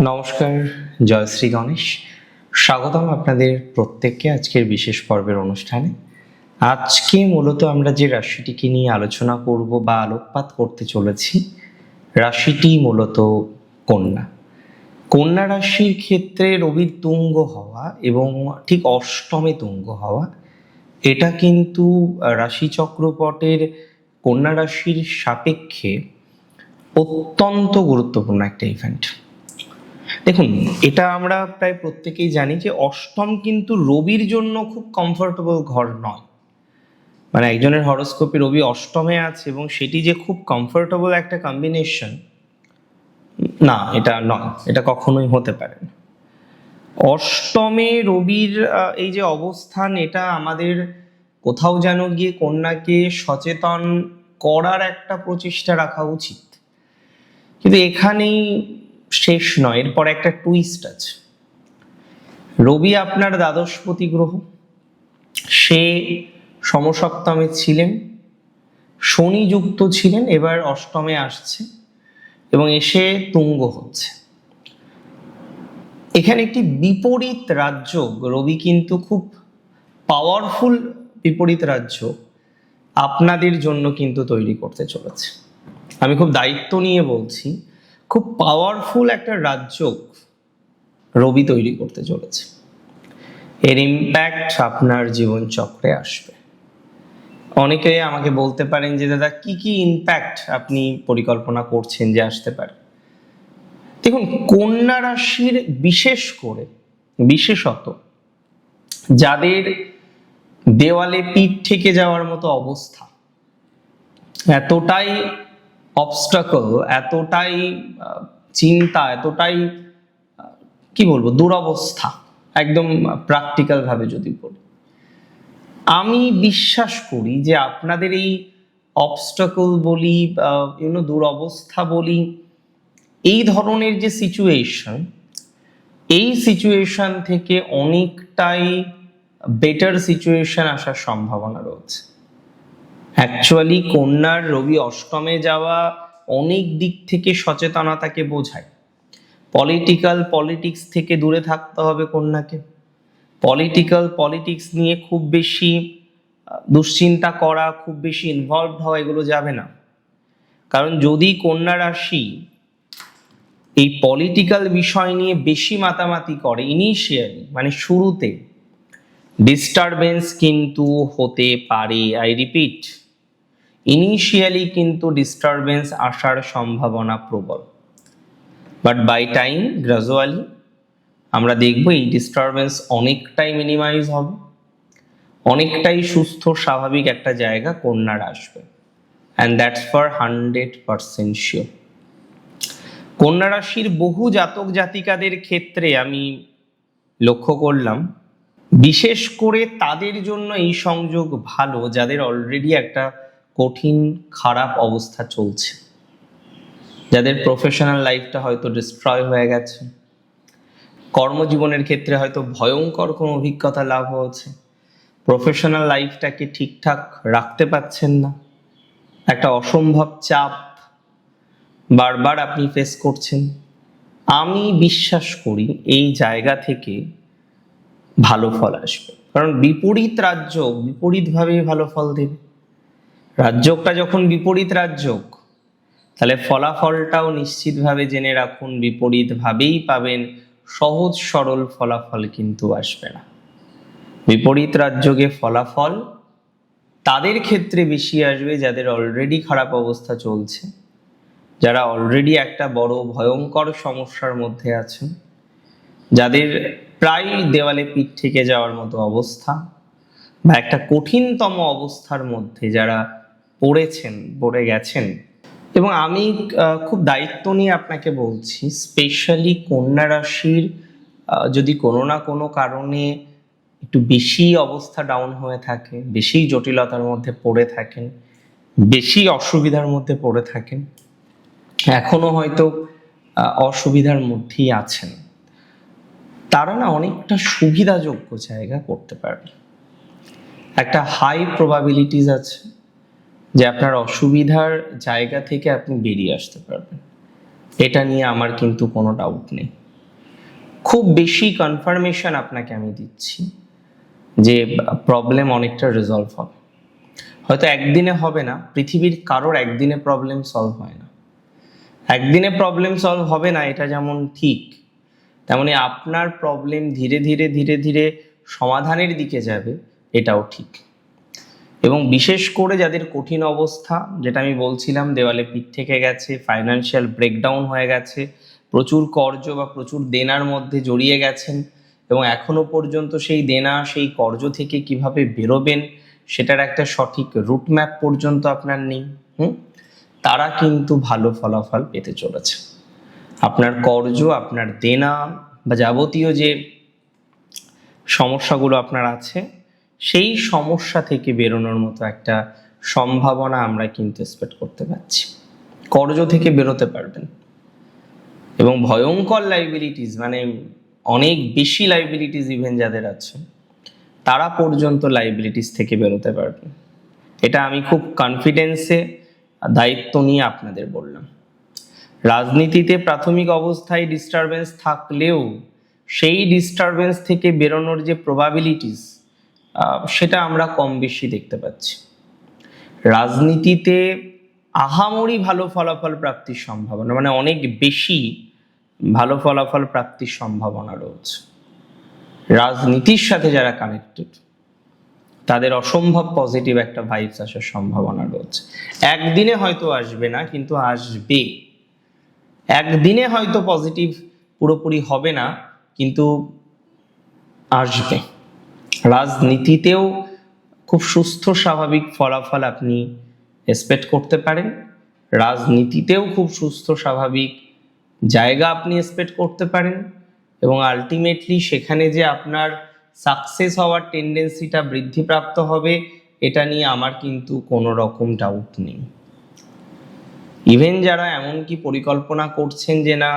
নমস্কার, জয় শ্রী গণেশ। স্বাগতম আপনাদের প্রত্যেককে আজকের বিশেষ পর্বের অনুষ্ঠানে। আজকে মূলত আমরা যে রাশিটিকে নিয়ে আলোচনা করব বা আলোকপাত করতে চলেছি, রাশিটি মূলত কন্যা। কন্যা রাশির ক্ষেত্রে রবির তুঙ্গ হওয়া এবং ঠিক অষ্টমে তুঙ্গ হওয়া, এটা কিন্তু রাশি চক্রপটের কন্যা রাশির সাপেক্ষে অত্যন্ত গুরুত্বপূর্ণ একটা ইভেন্ট। দেখুন, এটা আমরা প্রায় প্রত্যেকেই জানি যে অষ্টম কিন্তু রবির জন্য খুব কমফোর্টেবল ঘর নয়। মানে একজনের হরোস্কোপে রবি অষ্টমে আছে এবং সেটি যে খুব কমফোর্টেবল একটা কম্বিনেশন, না, এটা নয়, এটা কখনোই হতে পারে না। অষ্টমে রবির এই যে অবস্থান, এটা আমাদের কোথাও যেন গিয়ে কন্যাকে সচেতন করার একটা প্রচেষ্টা রাখা উচিত। কিন্তু এখানেই শেষ নয়, এরপর একটা টুইস্ট আছে। রবি আপনার দ্বাদশপতি গ্রহ, সে সমসপ্তমে ছিলেন, শনি যুক্ত ছিলেন, এবার অষ্টমে আসছে এবং এসে তুঙ্গ হচ্ছে। এখানে একটি বিপরীত রাজযোগ, রবি কিন্তু খুব পাওয়ারফুল বিপরীত রাজযোগ আপনাদের জন্য কিন্তু তৈরি করতে চলেছে। আমি খুব দায়িত্ব নিয়ে বলছি, খুব পাওয়ারফুল একটা রাজযোগ রবি তৈরি করতে চলেছে। এর ইম্প্যাক্ট আপনার জীবন চক্রে আসবে। অনেকে আমাকে বলতে পারেন যে দাদা, কি কি ইম্প্যাক্ট আপনি পরিকল্পনা করছেন যে আসতে পারে। দেখুন, কন্যা রাশির বিশেষত যাদের দেওয়ালে পিঠ থেকে যাওয়ার মতো অবস্থা, এতটাই অবস্টাকল, এতটাই চিন্তা, এতটাই কি বলবো, দুরবস্থা, একদম প্র্যাকটিক্যাল ভাবে যদি বলি, আমি বিশ্বাস করি যে আপনাদের এই অবস্টাকল বলি, দুরবস্থা বলি, এই ধরনের যে সিচুয়েশন, এই সিচুয়েশন থেকে অনেকটাই বেটার সিচুয়েশন আসার সম্ভাবনা রয়েছে। অ্যাকচুয়ালি কন্যার রবি অষ্টমে যাওয়া অনেক দিক থেকে সচেতনতাকে বোঝায়। পলিটিক্স থেকে দূরে থাকতে হবে কন্যাকে। পলিটিক্স নিয়ে খুব বেশি দুশ্চিন্তা করা, খুব বেশি ইনভলভড হওয়া, এগুলো যাবে না। কারণ যদি কন্যা রাশি এই পলিটিক্যাল বিষয় নিয়ে বেশি মাতামাতি করে ইনিশিয়ালি, মানে শুরুতে, ডিস্টারবেন্স কিন্তু হতে পারে। আই রিপিট, ইনিশিয়ালি কিন্তু ডিস্টারবেন্স আসার সম্ভাবনা প্রবল, বাট বাই টাইম গ্রাজুয়ালি আমরা দেখব এই ডিস্টারবেন্স অনেকটাই মিনিমাইজ হবে, অনেকটাই সুস্থ স্বাভাবিক একটা জায়গা কন্যার আসবে, অ্যান্ড দ্যাটস ফর 100% শিওর। কন্যা রাশির বহু জাতক জাতিকাদের ক্ষেত্রে আমি লক্ষ্য করলাম, বিশেষ করে তাদের জন্য এই সংযোগ ভালো যাদের অলরেডি একটা কঠিন খারাপ অবস্থা চলছে, যাদের প্রফেশনাল লাইফটা হয়তো ডিস্ট্রয় হয়ে গেছে, কর্মজীবনের ক্ষেত্রে হয়তো ভয়ঙ্কর কোনো অভিজ্ঞতা লাভ হয়েছে, প্রফেশনাল লাইফটাকে ঠিকঠাক রাখতে পারছেন না, একটা অসম্ভব চাপ বারবার আপনি ফেস করছেন। আমি বিশ্বাস করি এই জায়গা থেকে ভালো ফল আসবে, কারণ বিপরীত রাজযোগ বিপরীতভাবেই ভালো ফল দেবে। রাজযোগটা যখন বিপরীত রাজযোগ, তাহলে ফলাফলটাও নিশ্চিতভাবে জেনে রাখুন বিপরীতভাবেই পাবেন, সহজ সরল ফলাফল কিন্তু আসবে না। বিপরীত রাজযোগে ফলাফল তাদের ক্ষেত্রে বেশি আসবে যাদের অলরেডি খারাপ অবস্থা চলছে, যারা অলরেডি একটা বড় ভয়ঙ্কর সমস্যার মধ্যে আছেন, যাদের প্রায় দেওয়ালে পিঠ থেকে যাওয়ার মতো অবস্থা বা একটা কঠিনতম অবস্থার মধ্যে যারা পড়ে গেছেন। এবং আমি খুব দায়িত্ব নিয়ে আপনাকে বলছি, স্পেশালি কন্যা রাশির যদি কোনো না কোনো কারণে একটু বেশি অবস্থা ডাউন হয়ে থাকে, বেশি জটিলতার মধ্যে পড়ে থাকেন, বেশি অসুবিধার মধ্যে পড়ে থাকেন, এখনো হয়তো অসুবিধার মধ্যেই আছেন, তারা না অনেকটা সুবিধাযোগ্য জায়গা করতে পারবে। একটা হাই প্রবাবিলিটিস আছে যে আপনার অসুবিধার জায়গা থেকে আপনি বেরিয়ে আসতে পারবেন, এটা নিয়ে আমার কিন্তু কোনো ডাউট নেই। খুব বেশি কনফার্মেশন আপনাকে আমি দিচ্ছি যে প্রবলেম অনেকটা রিজলভ হবে। হয়তো একদিনে হবে না, পৃথিবীর কারোর একদিনে প্রবলেম সলভ হয় না। একদিনে প্রবলেম সলভ হবে না এটা যেমন ঠিক, তেমনি আপনার প্রবলেম ধীরে ধীরে ধীরে ধীরে সমাধানের দিকে যাবে এটাও ঠিক। এবং বিশেষ করে যাদের কঠিন অবস্থা, যেটা আমি বলছিলাম, দেওয়ালে পিঠ থেকে গেছে, ফাইন্যান্সিয়াল ব্রেকডাউন হয়ে গেছে, প্রচুর কর্জ বা প্রচুর দেনার মধ্যে জড়িয়ে গেছেন এবং এখনো পর্যন্ত সেই দেনা সেই কর্জ থেকে কিভাবে বেরোবেন সেটার একটা সঠিক রুটম্যাপ পর্যন্ত আপনার নেই, তারা কিন্তু ভালো ফলাফল পেতে চলেছে। আপনার কর্জ, আপনার দেনা বা যাবতীয় যে সমস্যাগুলো আপনার আছে সেই সমস্যা থেকে বেরোনোর মতো একটা সম্ভাবনা আমরা কিন্তু এক্সপেক্ট করতে পারছি। কর্জ থেকে বেরোতে পারবেন এবং ভয়ঙ্কর লাইবিলিটিস, মানে অনেক বেশি লাইবিলিটিস ইভেন যাদের আছে তারা পর্যন্ত লাইবিলিটিস থেকে বেরোতে পারবেন। এটা আমি খুব কনফিডেন্সে দায়িত্ব নিয়ে আপনাদের বললাম। রাজনীতিতে প্রাথমিক অবস্থায় ডিস্টারবেন্স থাকলেও সেই ডিস্টারবেন্স থেকে বেরোনোর যে প্রবাবিলিটিস সেটা আমরা কম বেশি দেখতে পাচ্ছি। রাজনীতিতে আহামরি ভালো ফলাফল প্রাপ্তির সম্ভাবনা, মানে অনেক বেশি ভালো ফলাফল প্রাপ্তির সম্ভাবনা রয়েছে। রাজনীতির সাথে যারা কানেক্টেড তাদের অসম্ভব পজিটিভ একটা ভাইবস আসার সম্ভাবনা রয়েছে। একদিনে হয়তো আসবে না, কিন্তু আসবে। একদিনে হয়তো পজিটিভ পুরোপুরি হবে না, কিন্তু আসবে। রাজনীতিতেও খুব সুস্থ স্বাভাবিক ফলাফল আপনি এক্সপেক্ট করতে পারেন। রাজনীতিতেও খুব সুস্থ স্বাভাবিক জায়গা আপনি এক্সপেক্ট করতে পারেন এবং আলটিমেটলি সেখানে যে আপনার সাকসেস হওয়ার টেন্ডেন্সিটা বৃদ্ধিপ্রাপ্ত হবে এটা নিয়ে আমার কিন্তু কোনো রকম ডাউট নেই। ইভেন যারা এমনকি পরিকল্পনা করছেন যে না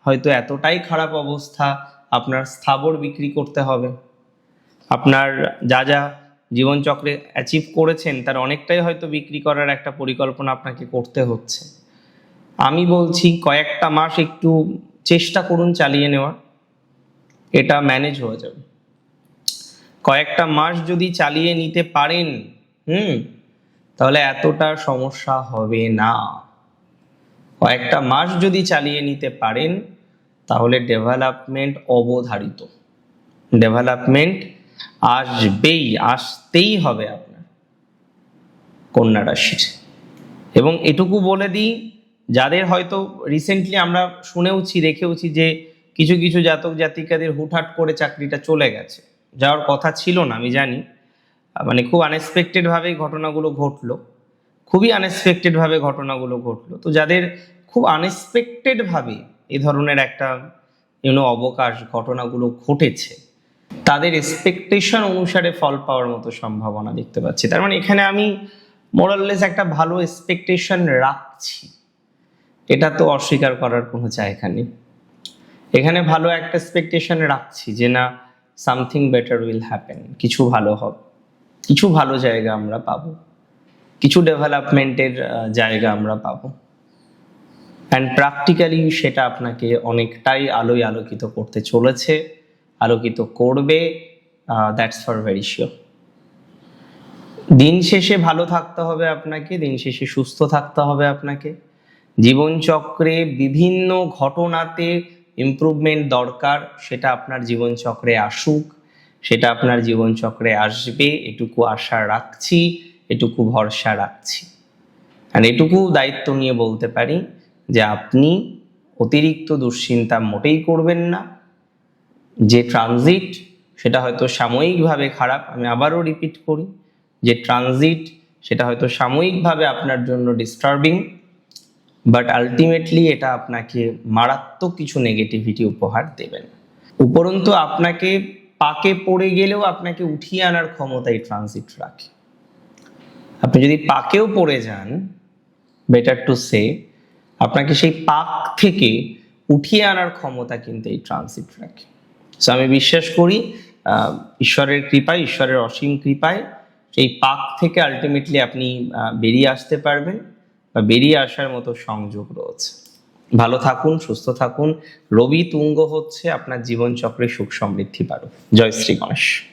হয়তো এতটাই খারাপ অবস্থা আপনার স্থাবর বিক্রি করতে হবে, আপনার যা যা জীবনচক্রে অ্যাচিভ করেছেন তার অনেকটাই হয়তো বিক্রি করার একটা পরিকল্পনা আপনাকে করতে হচ্ছে, আমি বলছি কয়েকটা মাস একটু চেষ্টা করুন চালিয়ে নেওয়ার, এটা ম্যানেজ হয়ে যাবে। কয়েকটা মাস যদি চালিয়ে নিতে পারেন তাহলে এতটা সমস্যা হবে না। কয়েকটা মাস যদি চালিয়ে নিতে পারেন তাহলে ডেভেলপমেন্ট অবধারিত, ডেভেলপমেন্ট আসবেই, আসতেই হবে আপনার কন্যা রাশির। এবং এটুকু বলে দিই, যাদের হয়তো রিসেন্টলি আমরা শুনেওছি দেখেওছি যে কিছু কিছু জাতক জাতিকাদের হুটহাট করে চাকরিটা চলে গেছে, যাওয়ার কথা ছিল না, আমি জানি, মানে খুব আনএক্সপেক্টেডভাবেই ঘটনাগুলো ঘটলো, খুবই আনএক্সপেক্টেডভাবে ঘটনাগুলো ঘটলো। তো যাদের খুব আনএক্সপেক্টেডভাবে এই ধরনের একটা অবকাশ ঘটনাগুলো ঘটেছে তাদের এক্সপেকটেশন অনুসারে ফল পাওয়ার মতো সম্ভাবনা দেখতে পাচ্ছি। তার মানে এখানে আমি মোরাললেস একটা ভালো এক্সপেকটেশন রাখছি, এটা তো অস্বীকার করার কোনো জায়গা নেই। এখানে ভালো একটা এক্সপেকটেশন রাখছি যে না সামথিং বেটার উইল হ্যাপেন, কিছু ভালো হবে, কিছু ভালো জায়গা আমরা পাবো, কিছু ডেভেলপমেন্টের জায়গা আমরা পাবো, অ্যান্ড প্র্যাকটিক্যালি সেটা আপনাকে অনেকটাই আলোয় আলোকিত করতে চলেছে, আলোকিত করবে, দ্যাটস ফর ভেরি শিওর। দিন শেষে ভালো থাকতে হবে আপনাকে, দিন শেষে সুস্থ থাকতে হবে আপনাকে। জীবনচক্রে বিভিন্ন ঘটনাতে ইমপ্রুভমেন্ট দরকার, সেটা আপনার জীবনচক্রে আসুক, সেটা আপনার জীবনচক্রে আসবে, এটুকু আশা রাখছি, এটুকু ভরসা রাখছি। আর এটুকু দায়িত্ব নিয়ে বলতে পারি যে আপনি অতিরিক্ত দুশ্চিন্তা মোটেই করবেন না। যে ট্রানজিট সেটা হয়তো সাময়িকভাবে খারাপ, আমি আবারও রিপিট করি, যে ট্রানজিট সেটা হয়তো সাময়িকভাবে আপনার জন্য ডিস্টার্বিং, বাট আলটিমেটলি এটা আপনাকে মারাত্মক কিছু নেগেটিভিটি উপহার দেবেন। উপরন্তু আপনাকে পাকে পড়ে গেলেও আপনাকে উঠিয়ে আনার ক্ষমতা এই ট্রানজিট রাখে। আপনি যদি পাকেও পড়ে যান, বেটার টু সে, আপনাকে সেই পাক থেকে উঠিয়ে আনার ক্ষমতা কিন্তু এই ট্রানজিট রাখে। সো আমি বিশ্বাস করি ঈশ্বরের কৃপায়, ঈশ্বরের অসীম কৃপায় সেই পাক থেকে আলটিমেটলি আপনি বেরিয়ে আসতে পারবেন বা বেরিয়ে আসার মতো সংযোগ রয়েছে। ভালো থাকুন, সুস্থ থাকুন। রবি তুঙ্গ হচ্ছে আপনার জীবনচক্রে সুখ সমৃদ্ধি বাড়ুক। জয় শ্রী গণেশ।